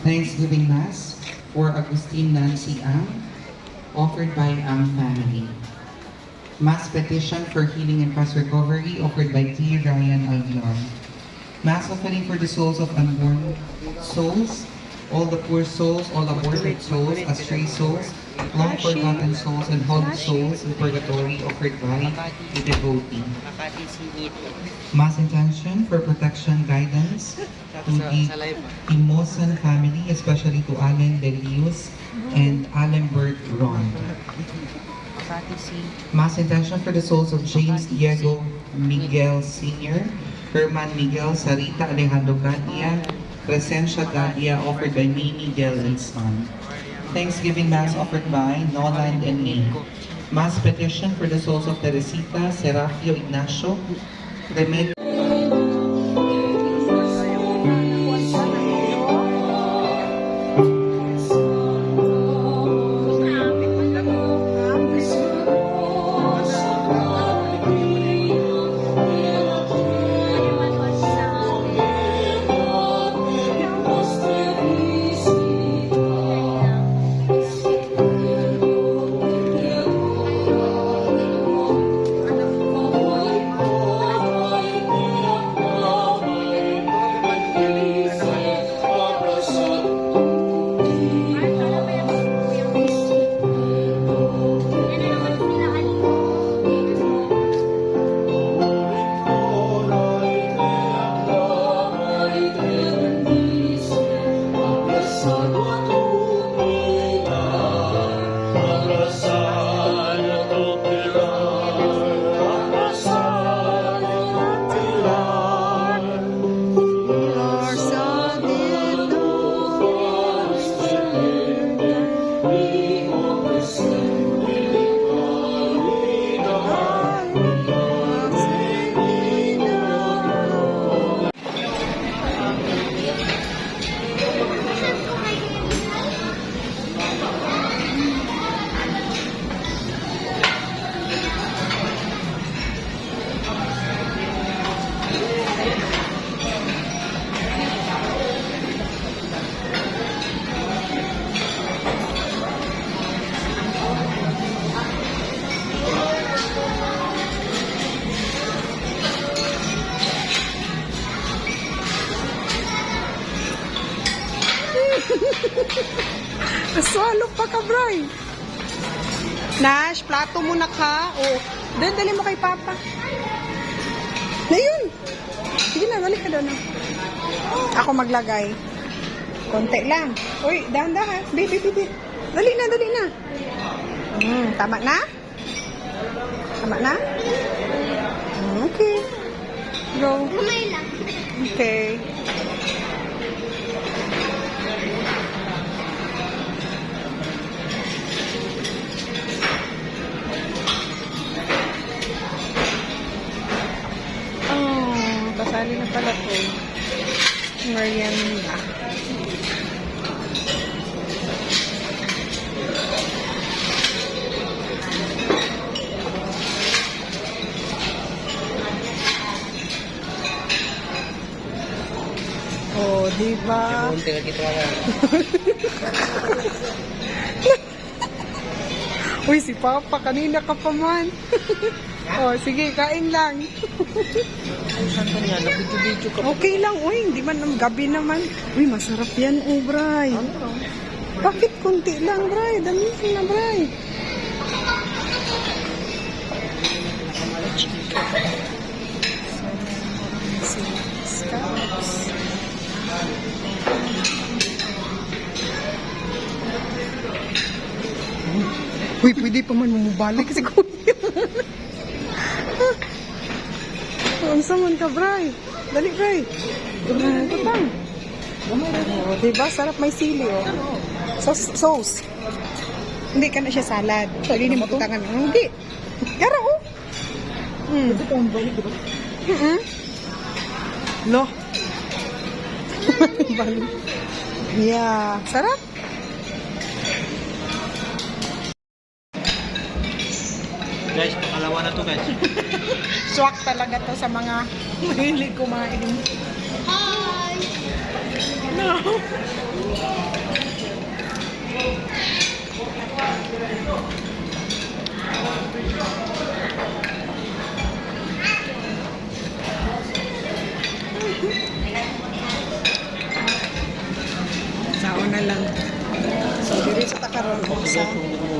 Thanksgiving Mass for Agustin Nancy Ang, offered by Ang family. Mass petition for healing and fast recovery, offered by T. Ryan Alvion. Mass offering for the souls of unborn souls, all the poor souls, all aborted souls, astray souls, long forgotten souls, and holy souls in purgatory, offered by the devotee. Mass intention for protection guidance to the Timosan family, especially to Allen Delius and Allenbert Ron. Mass intention for the souls of James Diego Miguel Sr., Herman Miguel, Sarita Alejandro Gadia, Crescencia Gadia, offered by May Miguel and Son. Thanksgiving Mass offered by Noland and me. Mass petition for the souls of Teresita, Serapio Ignacio, Remedio. Nasalok pa ka, Bray. Nash, plato mo na ka. O, dali mo kay Papa. Na yun. Sige na, balik ka doon. Ako maglagay. Konti lang. Uy, dahan-dahan. Baby. Dali na. Tama na? Tama na? Okay. Go. Kamay lang. Okay. Kasali na pala po. Merienda. Oh, diba? Uy, si Papa, kanina ka pa man. Oh, sige, kain lang. Okay lang, uy, hindi man ng gabi naman. Uy, masarap yan, Bray. Bakit kunti lang, Bray? Damitin na, Bray. Uy, pwede pa man mamubalik si Kuya. Ang saman ka, Bray. Dali, Bray. Tutang. Oh, diba? Sarap may sili, oh. Sauce. Hindi ka na siya salad. Pwede ni magutangan. Hindi. Kara, oh. Pwede ka mabalik, diba? Lo. Balik. Yeah. Sarap. Guys, pangalawa na to, guys. Swak talaga to sa mga mahilig kumain. Hi! Saon na lang. So, diri sa takaron sa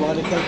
Wala ka,